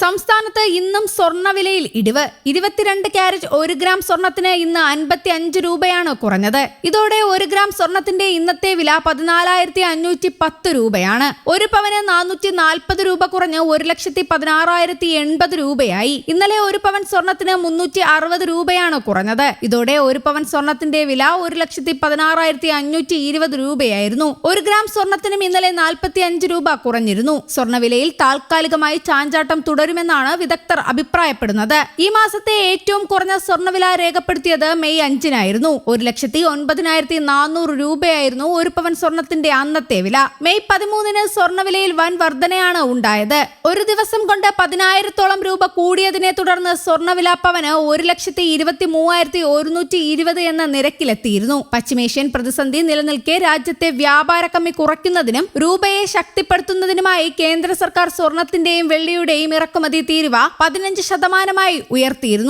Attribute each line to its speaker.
Speaker 1: സംസ്ഥാനത്ത് ഇന്നും സ്വർണ്ണവിലയിൽ ഇടിവ്. 22 ക്യാരറ്റ് 1 ഗ്രാം സ്വർണത്തിന് ഇന്ന് 55 രൂപയാണ് കുറഞ്ഞത്. ഇതോടെ 1 ഗ്രാം സ്വർണത്തിന്റെ ഇന്നത്തെ വില 14,510 രൂപയാണ്. ഒരു പവന് 440 രൂപ കുറഞ്ഞ് 1,16,080 രൂപയായി. ഇന്നലെ ഒരു പവൻ സ്വർണത്തിന് 360 രൂപയാണ് കുറഞ്ഞത്. ഇതോടെ ഒരു പവൻ സ്വർണത്തിന്റെ വില 1,16,520 രൂപയായിരുന്നു. 1 ഗ്രാം സ്വർണത്തിനും ഇന്നലെ 45 രൂപ കുറഞ്ഞിരുന്നു. സ്വർണ്ണവിലയിൽ താൽക്കാലികമായി ചാഞ്ചാട്ടം തുടരുമെന്നാണ് വിദഗ്ധർ അഭിപ്രായപ്പെടുന്നത്. ഈ മാസത്തെ ഏറ്റവും കുറഞ്ഞ സ്വർണ്ണവില രേഖപ്പെടുത്തിയത് മെയ് 5-നായിരുന്നു. 1,09,400 രൂപയായിരുന്നു ഒരു പവൻ സ്വർണത്തിന്റെ അന്നത്തെ വില. മെയ് 13-ന് സ്വർണ്ണവിലയിൽ വൻ വർധനയാണ് ഉണ്ടായത്. ഒരു ദിവസം കൊണ്ട് 10,000-ഓളം രൂപ കൂടിയതിനെ തുടർന്ന് സ്വർണ്ണവില പവന് 1,23,120 എന്ന നിരക്കിലെത്തിയിരുന്നു. പശ്ചിമേഷ്യൻ പ്രതിസന്ധി നിലനിൽക്കെ രാജ്യത്തെ വ്യാപാര കമ്മി കുറയ്ക്കുന്നതിനും രൂപയെ ശക്തിപ്പെടുത്തുന്നതിനുമായി കേന്ദ്ര സർക്കാർ സ്വർണത്തിന്റെയും വെള്ളിയുടെയും ഇറക്കുമതി തീരുവ 15% ഉയർത്തിയിരുന്നു.